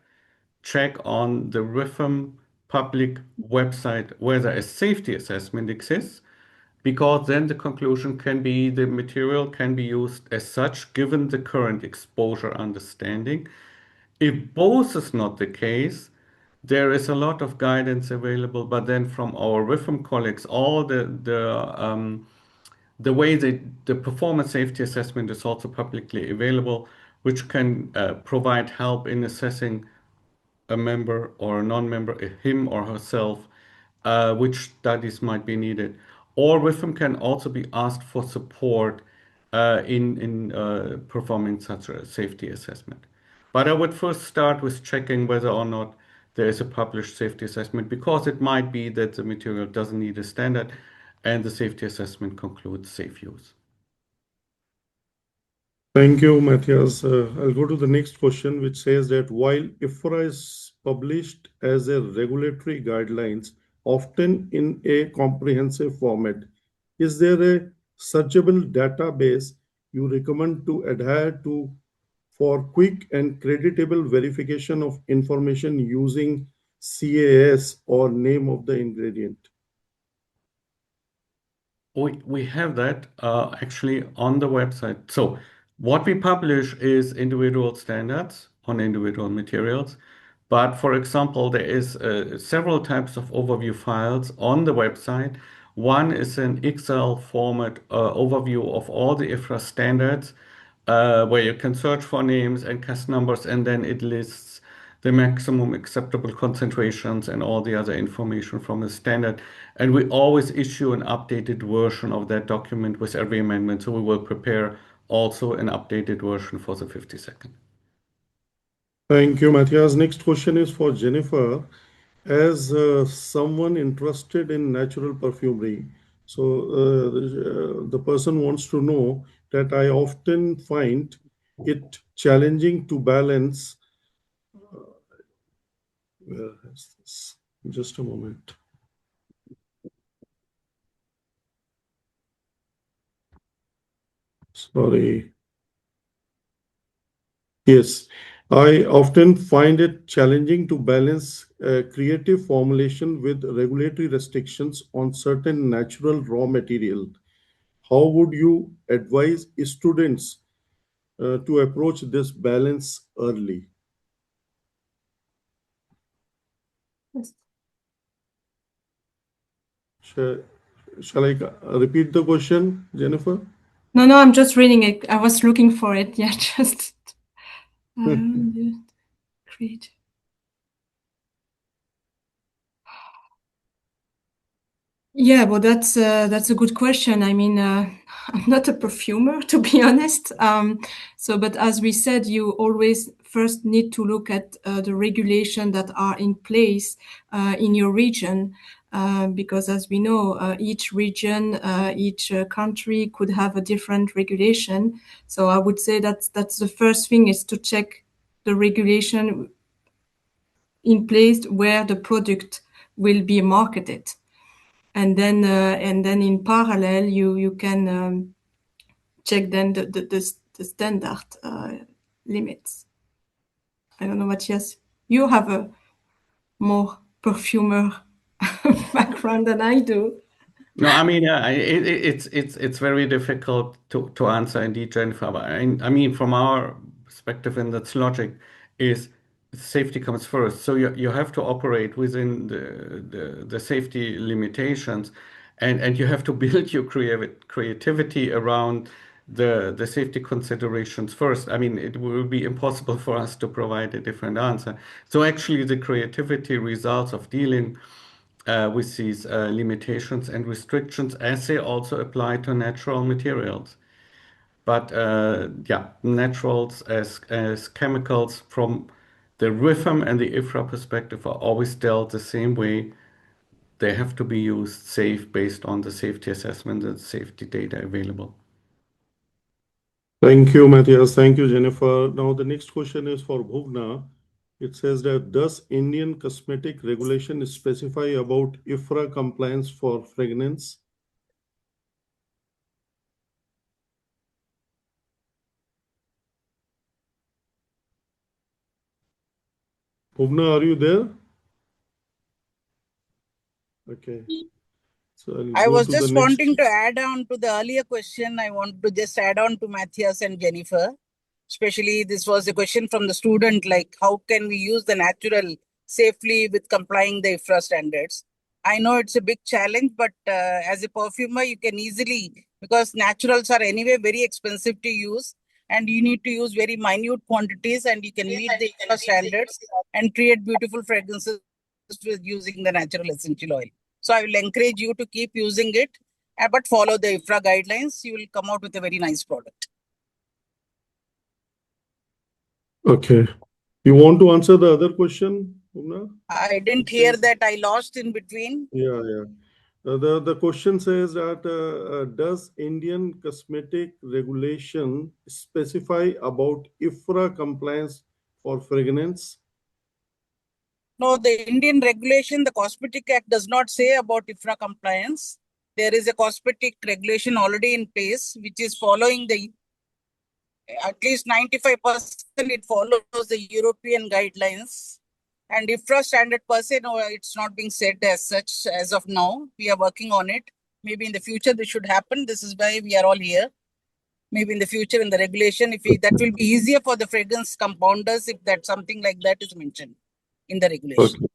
check on the RIFM public website whether a safety assessment exists, because then the conclusion can be the material can be used as such given the current exposure understanding. If both is not the case, there is a lot of guidance available, but then from our RIFM colleagues, all the way the performance safety assessment is also publicly available, which can provide help in assessing a member or a non-member, him or herself, which studies might be needed. Or WIFM can also be asked for support in performing such a safety assessment. But I would first start with checking whether or not there is a published safety assessment, because it might be that the material doesn't need a standard and the safety assessment concludes safe use. Thank you, Matthias. I'll go to the next question, which says that while IFRA is published as a regulatory guidelines, often in a comprehensive format, is there a searchable database you recommend to adhere to for quick and creditable verification of information using CAS or name of the ingredient? We have that actually on the website. So what we publish is individual standards on individual materials. But for example, there is several types of overview files on the website. One is an Excel format overview of all the IFRA standards, where you can search for names and cast numbers, and then it lists the maximum acceptable concentrations and all the other information from the standard. And we always issue an updated version of that document with every amendment. So we will prepare also an updated version for the 52nd. Thank you, Matthias. Next question is for Jennifer. As someone interested in natural perfumery, so the person wants to know that I often find it challenging to balance. Where is this? Just a moment. Sorry. Yes. I often find it challenging to balance creative formulation with regulatory restrictions on certain natural raw material. How would you advise students to approach this balance early? Yes. Shall, shall I repeat the question, Jennifer? No, I'm just reading it. I was looking for it. Yeah, just create. Yeah, well, that's a good question. I mean, I'm not a perfumer, to be honest. But as we said, you always first need to look at the regulation that are in place in your region, because as we know, each region, each country could have a different regulation. So I would say that's the first thing, is to check the regulation in place where the product will be marketed. And then in parallel, you can check then the standard limits. I don't know, Matthias, you have a more perfumer background than I do. No, I mean, it's very difficult to answer indeed, Jennifer. But I mean, from our perspective, and that's logic, is safety comes first. So you have to operate within the safety limitations, and you have to build your creativity around the safety considerations first. I mean, it will be impossible for us to provide a different answer. So actually, the creativity results of dealing with these limitations and restrictions, as they also apply to natural materials. But yeah, naturals as chemicals from the RIFM and the IFRA perspective are always dealt the same way. They have to be used safe based on the safety assessment and safety data available. Thank you, Matthias. Thank you, Jennifer. Now, the next question is for Bhuvna. It says that does Indian cosmetic regulation specify about IFRA compliance for fragrance? Bhuvna, are you there? Okay. So I'll I go was to the just next. wanting to add on to the earlier question. I want to just add on to Matthias and Jennifer. Especially, this was a question from the student, like how can we use the natural safely with complying the IFRA standards? I know it's a big challenge, but as a perfumer, you can easily, because naturals are anyway very expensive to use, and you need to use very minute quantities, and you can meet the IFRA standards and create beautiful fragrances with using the natural essential oil. So I will encourage you to keep using it, but follow the IFRA guidelines. You will come out with a very nice product. Okay. You want to answer the other question, Bhuvna? I didn't hear that. I lost in between. Yeah. The question says that does Indian cosmetic regulation specify about IFRA compliance for fragrance? No, the Indian regulation, the Cosmetic Act does not say about IFRA compliance. There is a cosmetic regulation already in place, which is following the, at least 95% it follows the European guidelines. And IFRA standard per se, no, it's not being said as such as of now. We are working on it. Maybe in the future this should happen. This is why we are all here. Maybe in the future in the regulation, that will be easier for the fragrance compounders if that something like that is mentioned in the regulation. Okay.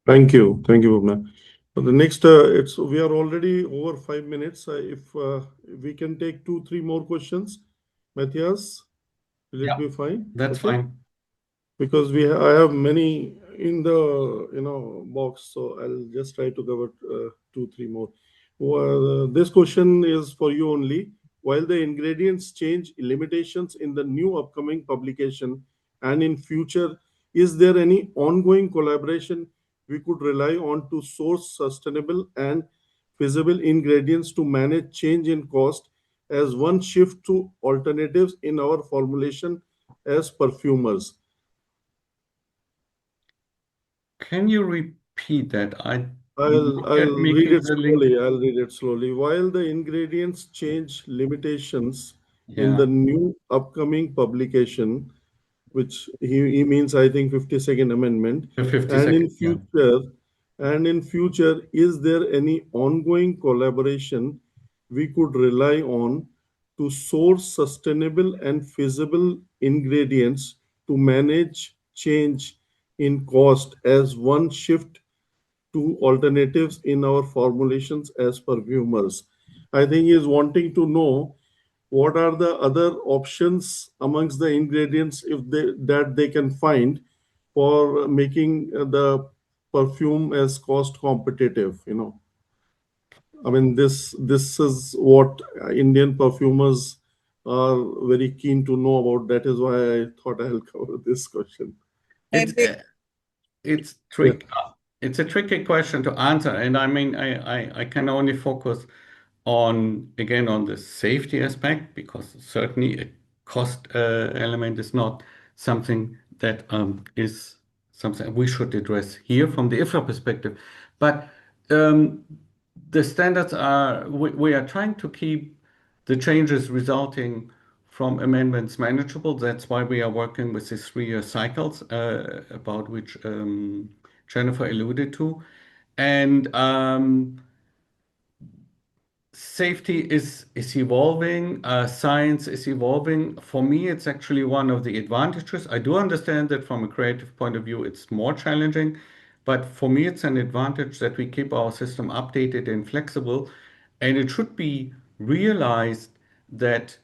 Thank you, Bhuvna. The next, we are already over 5 minutes. If we can take 2-3 more questions, Matthias, will it be fine? That's fine. Because I have many in the box, so I'll just try to cover 2-3 more. Well, this question is for you only. While the ingredients change limitations in the new upcoming publication and in future, is there any ongoing collaboration we could rely on to source sustainable and feasible ingredients to manage change in cost as one shift to alternatives in our formulation as perfumers? Can you repeat that? I I'll look at read making it the link. slowly. I'll read it slowly. While the ingredients change limitations in Yeah. the new upcoming publication which he means, I think, 52nd Amendment. The And 52nd, yeah. in future, is there any ongoing collaboration we could rely on to source sustainable and feasible ingredients to manage change in cost as one shift to alternatives in our formulations as perfumers? I think he is wanting to know what are the other options amongst the ingredients if they can find for making the perfume as cost competitive. I mean, this is what Indian perfumers are very keen to know about. That is why I thought I'll cover this question. It's it's Yeah. it's a tricky question to answer, and I mean, I can only focus on again on the safety aspect, because certainly a cost element is not something that is something we should address here from the IFRA perspective. But um, the standards are, we are trying to keep the changes resulting from amendments manageable. That's why we are working with these 3-year cycles, about which Jennifer alluded to. And safety is evolving, science is evolving. For me, it's actually one of the advantages. I do understand that from a creative point of view, it's more challenging, but for me, it's an advantage that we keep our system updated and flexible. And it should be realized that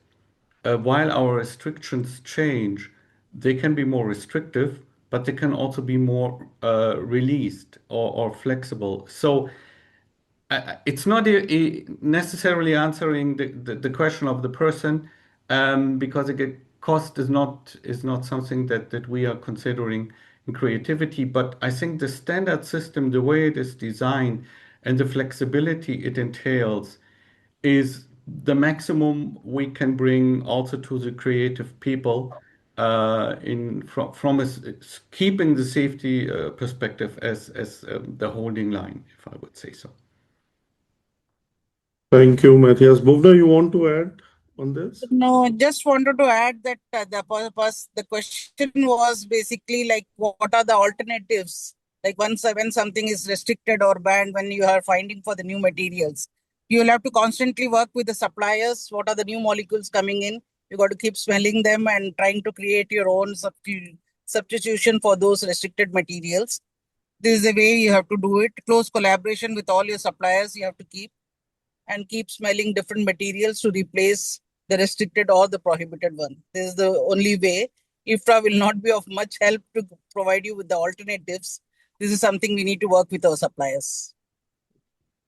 while our restrictions change, they can be more restrictive, but they can also be more released or flexible. So it's not necessarily answering the question of the person, because again, cost is not something that we are considering in creativity. But I think the standard system, the way it is designed, and the flexibility it entails, is the maximum we can bring also to the creative people, from keeping the safety perspective as the holding line, if I would say so. Thank you, Matthias. Bhuvna, you want to add on this? No, just wanted to add that the question was basically like, what are the alternatives? Like when something is restricted or banned, when you are finding for the new materials, you will have to constantly work with the suppliers. What are the new molecules coming in? You got to keep smelling them and trying to create your own substitution for those restricted materials. This is the way you have to do it. Close collaboration with all your suppliers you have to keep, and keep smelling different materials to replace the restricted or the prohibited one. This is the only way. IFRA will not be of much help to provide you with the alternatives. This is something we need to work with our suppliers.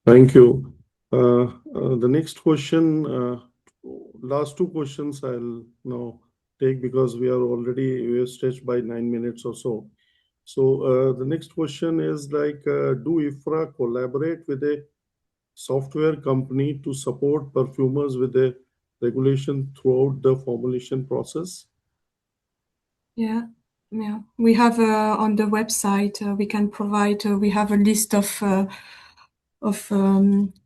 Thank you. The next question, last two questions I'll now take, because we are stretched by 9 minutes or so. So the next question is like, do IFRA collaborate with a software company to support perfumers with the regulation throughout the formulation process? Yeah. We have on the website, we can provide, we have a list of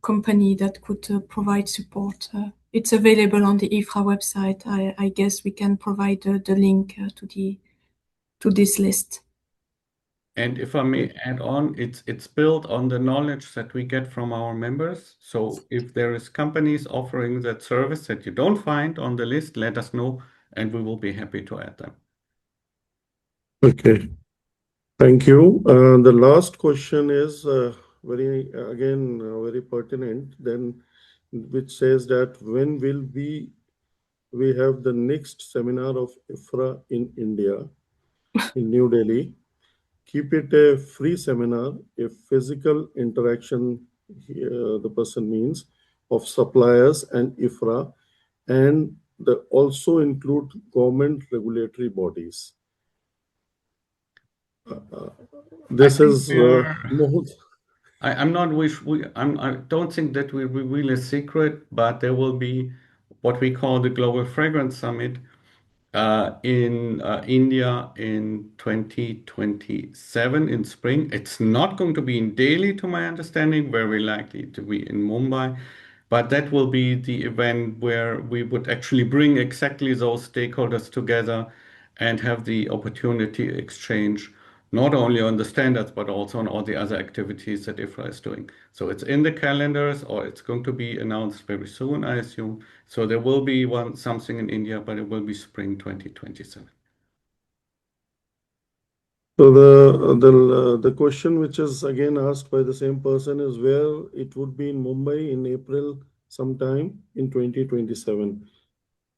company that could provide support. It's available on the IFRA website. I guess we can provide the link to this list. And if I may add on, it's built on the knowledge that we get from our members. So if there is companies offering that service that you don't find on the list, let us know, and we will be happy to add them. Okay, thank you. The last question is very pertinent. Then, which says that when will we have the next seminar of IFRA in India, in New Delhi? Keep it a free seminar, a physical interaction, the person means, of suppliers and IFRA, and also include government regulatory bodies. This is more. I'm not wish we I don't think that we reveal a secret, but there will be what we call the Global Fragrance Summit in India in 2027 in spring. It's not going to be in Delhi, to my understanding, very likely to be in Mumbai. But that will be the event where we would actually bring exactly those stakeholders together and have the opportunity to exchange not only on the standards, but also on all the other activities that IFRA is doing. So it's in the calendars, or it's going to be announced very soon, I assume. So there will be something in India, but it will be spring 2027. So the question which is again asked by the same person is where it would be in Mumbai in April sometime in 2027.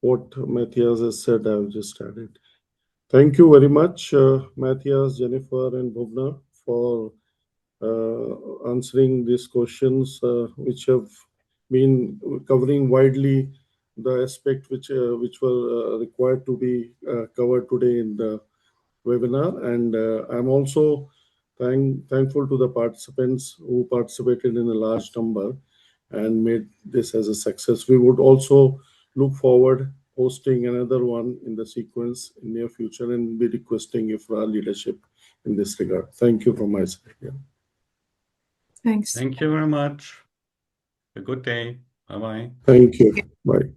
What Matthias has said, I've just added. Thank you very much, Matthias, Jennifer, and Bhuvna, for answering these questions, which have been covering widely the aspect which were required to be covered today in the webinar. And I'm also thankful to the participants who participated in a large number and made this as a success. We would also look forward hosting another one in the sequence in near future and be requesting IFRA leadership in this regard. Thank you from my side. Yeah. Thanks. Thank you very much. A good day. Bye-bye. Thank you. Bye.